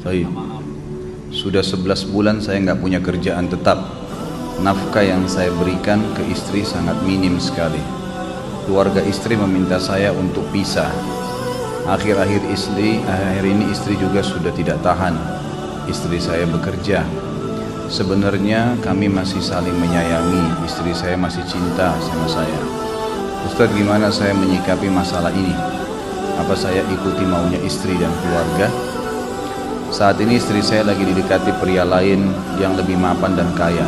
Baik. Sudah 11 bulan saya nggak punya kerjaan tetap. Nafkah yang saya berikan ke istri sangat minim sekali. Keluarga istri meminta saya untuk pisah. Akhir-akhir ini istri juga sudah tidak tahan. Istri saya bekerja. Sebenarnya kami masih saling menyayangi. Istri saya masih cinta sama saya. Ustaz, gimana saya menyikapi masalah ini? Apa saya ikuti maunya istri dan keluarga? Saat ini istri saya lagi didekati pria lain yang lebih mapan dan kaya.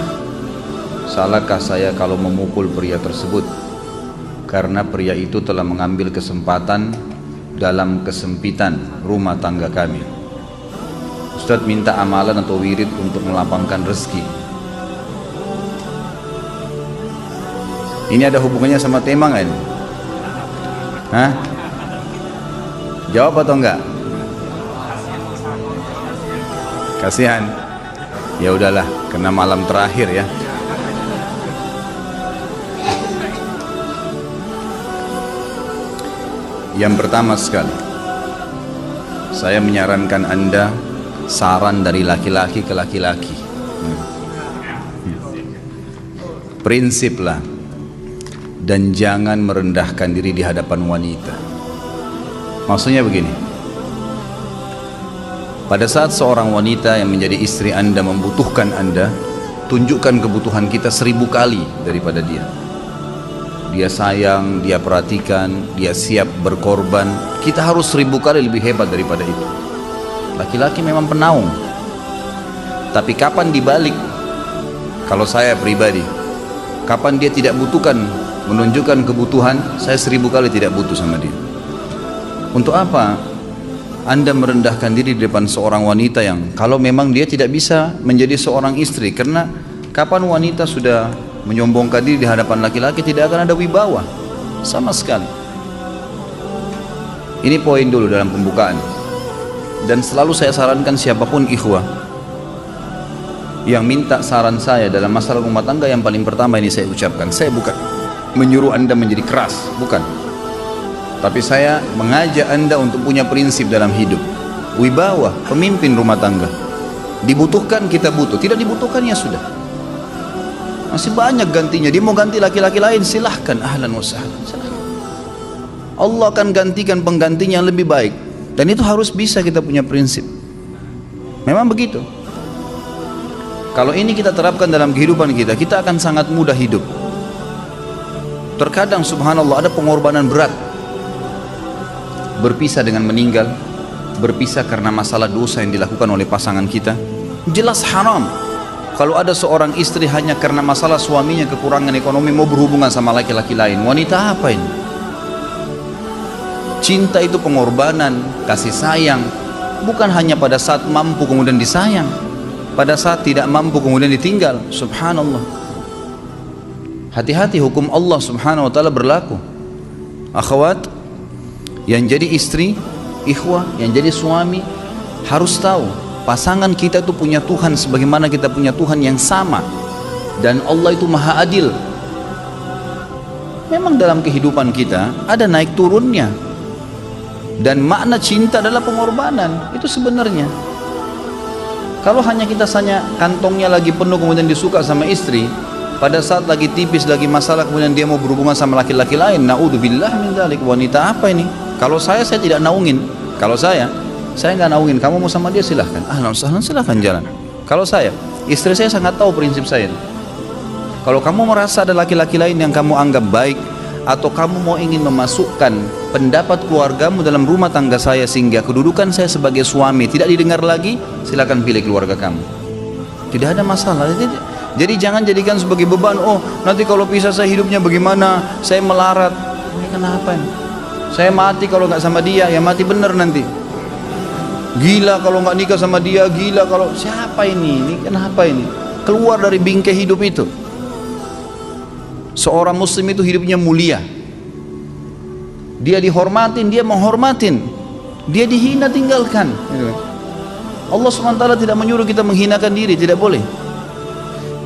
Salahkah saya kalau memukul pria tersebut? Karena pria itu telah mengambil kesempatan dalam kesempitan rumah tangga kami. Ustaz minta amalan atau wirid untuk melapangkan rezeki. Ini ada hubungannya sama tema nggak ini? Hah? Jawab atau enggak? Kasihan. Ya udahlah, karena malam terakhir ya. Yang pertama sekali, saya menyarankan Anda saran dari laki-laki ke laki-laki. Prinsiplah dan jangan merendahkan diri di hadapan wanita. Maksudnya begini, pada saat seorang wanita yang menjadi istri Anda membutuhkan Anda, tunjukkan kebutuhan kita 1000 kali daripada dia. Dia sayang, dia perhatikan, dia siap berkorban. Kita harus 1000 kali lebih hebat daripada itu. Laki-laki memang penaung. Tapi kapan dibalik? Kalau saya pribadi, kapan dia tidak butuhkan, menunjukkan kebutuhan, saya 1000 kali tidak butuh sama dia. Untuk apa Anda merendahkan diri di depan seorang wanita yang kalau memang dia tidak bisa menjadi seorang istri? Karena kapan wanita sudah menyombongkan diri di hadapan laki-laki, tidak akan ada wibawa sama sekali. Ini poin dulu dalam pembukaan. Dan selalu saya sarankan siapapun ikhwah yang minta saran saya dalam masalah rumah tangga, yang paling pertama ini saya ucapkan, saya bukan menyuruh Anda menjadi keras, bukan. Tapi saya mengajak Anda untuk punya prinsip dalam hidup. Wibawa, pemimpin rumah tangga. Dibutuhkan kita butuh, tidak dibutuhkan ya sudah. Masih banyak gantinya. Dia mau ganti laki-laki lain, silahkan, ahlan wa sahlan, silahkan. Allah akan gantikan penggantinya yang lebih baik. Dan itu harus bisa kita punya prinsip. Memang begitu. Kalau ini kita terapkan dalam kehidupan kita, kita akan sangat mudah hidup. Terkadang subhanallah ada pengorbanan berat. Berpisah dengan meninggal, berpisah karena masalah dosa yang dilakukan oleh pasangan kita, jelas haram. Kalau ada seorang istri hanya karena masalah suaminya kekurangan ekonomi mau berhubungan sama laki-laki lain, wanita apa ini? Cinta itu pengorbanan, kasih sayang, bukan hanya pada saat mampu kemudian disayang, pada saat tidak mampu kemudian ditinggal. Subhanallah. Hati-hati, hukum Allah subhanahu wa ta'ala berlaku. Akhwat yang jadi istri, ikhwah yang jadi suami, harus tahu pasangan kita itu punya Tuhan sebagaimana kita punya Tuhan yang sama. Dan Allah itu maha adil. Memang dalam kehidupan kita ada naik turunnya. Dan makna cinta adalah pengorbanan. Itu sebenarnya. Kalau hanya kita kantongnya lagi penuh kemudian disuka sama istri, pada saat lagi tipis, lagi masalah, kemudian dia mau berhubungan sama laki-laki lain, na'udzubillah min dzalik. Wanita apa ini? Kalau saya tidak naungin. Kalau saya nggak naungin. Kamu mau sama dia silahkan, ahlan sahlan, silahkan jalan. Kalau saya, istri saya sangat tahu prinsip saya. Kalau kamu merasa ada laki-laki lain yang kamu anggap baik, atau kamu mau ingin memasukkan pendapat keluargamu dalam rumah tangga saya sehingga kedudukan saya sebagai suami tidak didengar lagi, silakan pilih keluarga kamu. Tidak ada masalah. Jadi jangan jadikan sebagai beban. Oh, nanti kalau pisah saya hidupnya bagaimana? Saya melarat. Ini kenapa ini? Saya mati kalau nggak sama dia, ya mati bener nanti. Gila kalau nggak nikah sama dia, gila kalau siapa ini? Ini kenapa ini? Keluar dari bingkai hidup itu. Seorang muslim itu hidupnya mulia. Dia dihormatin, dia menghormatin. Dia dihina, tinggalkan. Allah SWT tidak menyuruh kita menghinakan diri, tidak boleh.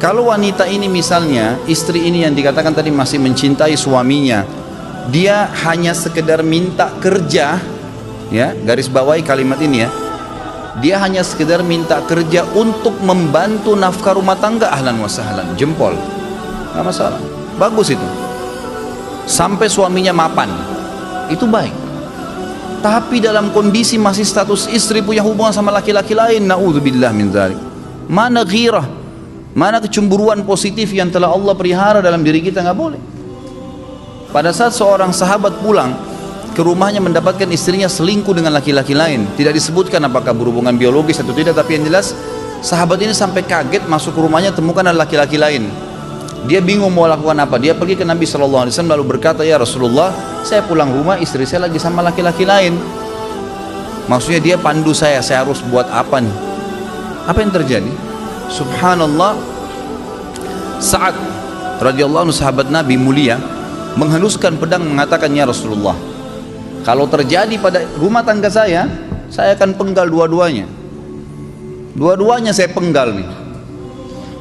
Kalau wanita ini misalnya, istri ini yang dikatakan tadi masih mencintai suaminya, dia hanya sekedar minta kerja, ya, garis bawahi kalimat ini ya, dia hanya sekedar minta kerja untuk membantu nafkah rumah tangga, ahlan wa sahlan, jempol, nggak masalah, bagus itu. Sampai suaminya mapan, itu baik. Tapi dalam kondisi masih status istri punya hubungan sama laki-laki lain, naudzubillah min dzalik. Mana ghirah, mana kecemburuan positif yang telah Allah pelihara dalam diri kita, nggak boleh. Pada saat seorang sahabat pulang ke rumahnya mendapatkan istrinya selingkuh dengan laki-laki lain, tidak disebutkan apakah berhubungan biologis atau tidak, tapi yang jelas sahabat ini sampai kaget, masuk ke rumahnya temukan ada laki-laki lain. Dia bingung mau lakukan apa. Dia pergi ke Nabi SAW lalu berkata, ya Rasulullah, saya pulang rumah istri saya lagi sama laki-laki lain. Maksudnya dia pandu saya harus buat apa nih? Apa yang terjadi? Subhanallah, Sa'ad radhiyallahu anhu, sahabat Nabi mulia, menghaluskan pedang mengatakan, ya Rasulullah, kalau terjadi pada rumah tangga saya akan penggal dua-duanya. Dua-duanya saya penggal nih.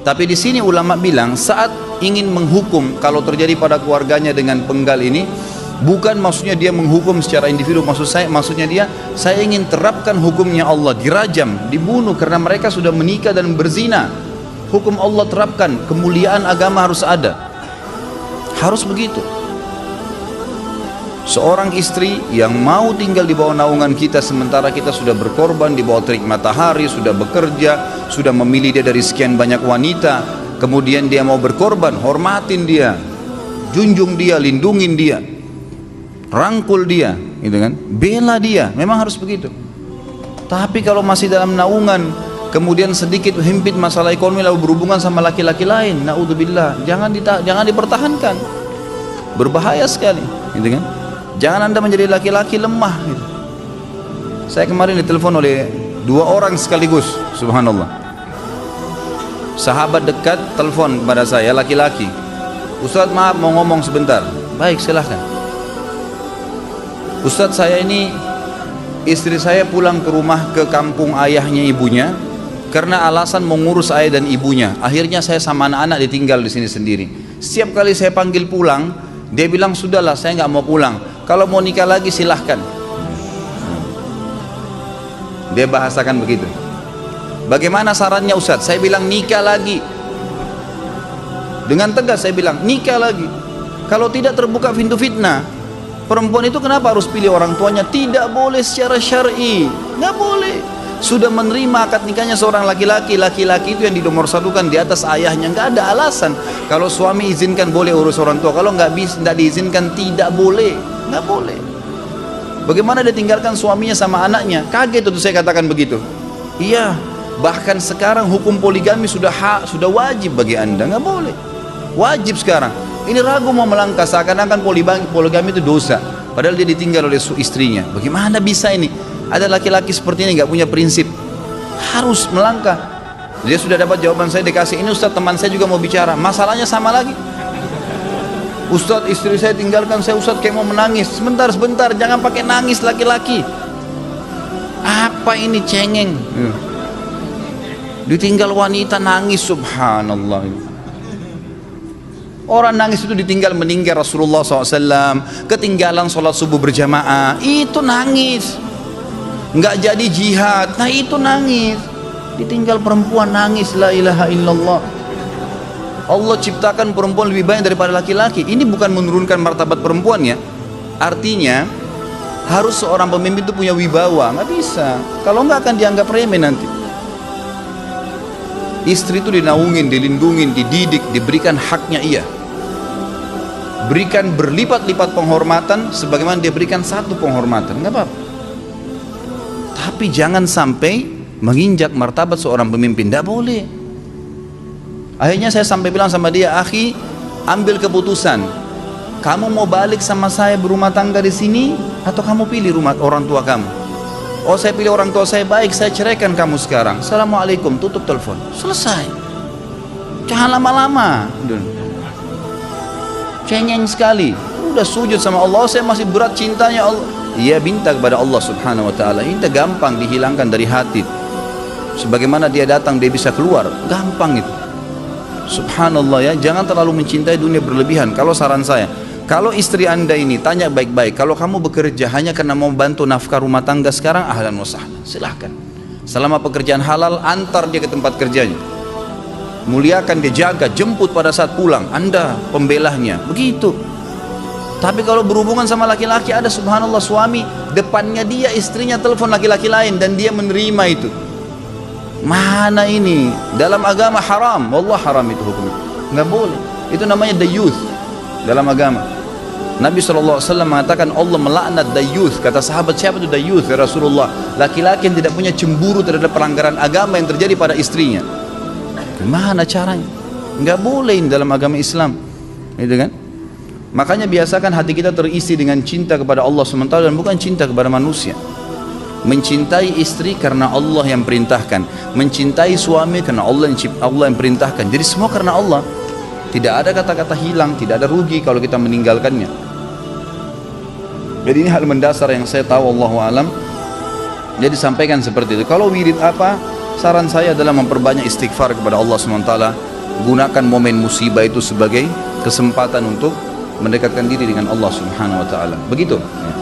Tapi di sini ulama bilang saat ingin menghukum kalau terjadi pada keluarganya dengan penggal ini, bukan maksudnya dia menghukum secara individu, maksudnya saya ingin terapkan hukumnya Allah, dirajam, dibunuh karena mereka sudah menikah dan berzina. Hukum Allah terapkan, kemuliaan agama harus ada. Harus begitu. Seorang istri yang mau tinggal di bawah naungan kita sementara kita sudah berkorban di bawah terik matahari, sudah bekerja, sudah memilih dia dari sekian banyak wanita, kemudian dia mau berkorban, hormatin dia, junjung dia, lindungin dia, rangkul dia, gitu kan, bela dia, memang harus begitu. Tapi kalau masih dalam naungan, kemudian sedikit himpit masalah ekonomi lalu berhubungan sama laki-laki lain, naudzubillah, jangan dipertahankan, berbahaya sekali, gitu kan. Jangan Anda menjadi laki-laki lemah gitu. Saya kemarin ditelepon oleh dua orang sekaligus, subhanallah. Sahabat dekat telepon kepada saya, laki-laki. Ustadz, maaf mau ngomong sebentar. Baik, silahkan. Ustadz, saya ini istri saya pulang ke rumah ke kampung ayahnya ibunya karena alasan mengurus ayah dan ibunya. Akhirnya saya sama anak-anak ditinggal di sini sendiri. Setiap kali saya panggil pulang, dia bilang sudahlah saya nggak mau pulang. Kalau mau nikah lagi silahkan. Dia bahasakan begitu. Bagaimana sarannya Ustadz? Saya bilang nikah lagi. Dengan tegas saya bilang nikah lagi. Kalau tidak terbuka pintu fitnah. Perempuan itu kenapa harus pilih orang tuanya? Tidak boleh secara syar'i. Nggak boleh. Sudah menerima akad nikahnya seorang laki-laki, laki-laki itu yang dinomorsatukan di atas ayahnya, nggak ada alasan. Kalau suami izinkan boleh urus orang tua, kalau nggak diizinkan tidak boleh, nggak boleh. Bagaimana dia tinggalkan suaminya sama anaknya? Kaget itu saya katakan begitu. Iya, bahkan sekarang hukum poligami sudah wajib bagi Anda, nggak boleh. Wajib sekarang. Ini ragu mau melangkah seakan-akan poligami itu dosa, padahal dia ditinggal oleh istrinya. Bagaimana bisa ini? Ada laki-laki seperti ini nggak punya prinsip, harus melangkah. Dia sudah dapat jawaban saya dikasih ini, Ustadz teman saya juga mau bicara, masalahnya sama lagi. Ustadz istri saya tinggalkan saya, Ustadz kayak mau menangis. Sebentar, jangan pakai nangis laki-laki. Apa ini cengeng? Ditinggal wanita nangis, subhanallah. Orang nangis itu ditinggal meninggal Rasulullah SAW, ketinggalan sholat subuh berjamaah, itu nangis. Nggak jadi jihad, nah itu nangis. Ditinggal perempuan nangis, la ilaha illallah. Allah ciptakan perempuan lebih banyak daripada laki-laki. Ini bukan menurunkan martabat perempuan ya. Artinya harus seorang pemimpin itu punya wibawa. Nggak bisa, kalau nggak akan dianggap remeh nanti. Istri itu dinaungin, dilindungin, dididik, diberikan haknya ia. Berikan berlipat-lipat penghormatan sebagaimana dia berikan satu penghormatan, nggak apa-apa. Tapi jangan sampai menginjak martabat seorang pemimpin, tidak boleh. Akhirnya saya sampai bilang sama dia, akhi, ambil keputusan. Kamu mau balik sama saya berumah tangga di sini, atau kamu pilih rumah orang tua kamu? Oh, saya pilih orang tua saya, baik, saya ceraikan kamu sekarang. Assalamualaikum, tutup telepon, selesai. Jangan lama-lama. Cengeng sekali. Udah sujud sama Allah, saya masih berat cintanya Allah. Ia minta kepada Allah subhanahu wa ta'ala, ini gampang dihilangkan dari hati. Sebagaimana dia datang dia bisa keluar, gampang itu. Subhanallah ya, jangan terlalu mencintai dunia berlebihan. Kalau saran saya, kalau istri Anda ini tanya baik-baik, kalau kamu bekerja hanya karena mau bantu nafkah rumah tangga sekarang, ahlan wa sahlan, silahkan. Selama pekerjaan halal, antar dia ke tempat kerjanya. Muliakan dia, jaga, jemput pada saat pulang. Anda pembelahnya, begitu. Tapi kalau berhubungan sama laki-laki, ada subhanallah suami depannya dia, istrinya telepon laki-laki lain dan dia menerima itu. Mana ini? Dalam agama haram. Wallah haram itu hukumnya, nggak boleh. Itu namanya dayuth dalam agama. Nabi SAW mengatakan Allah melaknat dayuth. Kata sahabat, siapa itu dayuth ya Rasulullah? Laki-laki yang tidak punya cemburu terhadap pelanggaran agama yang terjadi pada istrinya. Gimana caranya? Nggak boleh dalam agama Islam, gitu kan? Makanya biasakan hati kita terisi dengan cinta kepada Allah SWT dan bukan cinta kepada manusia. Mencintai istri karena Allah yang perintahkan, mencintai suami karena Allah yang perintahkan. Jadi semua karena Allah. Tidak ada kata-kata hilang, tidak ada rugi kalau kita meninggalkannya. Jadi ini hal mendasar yang saya tahu, Allahu alam. Jadi sampaikan seperti itu. Kalau wirid apa? Saran saya adalah memperbanyak istighfar kepada Allah SWT. Gunakan momen musibah itu sebagai kesempatan untuk mendekatkan diri dengan Allah Subhanahu wa taala. Begitu. Ya.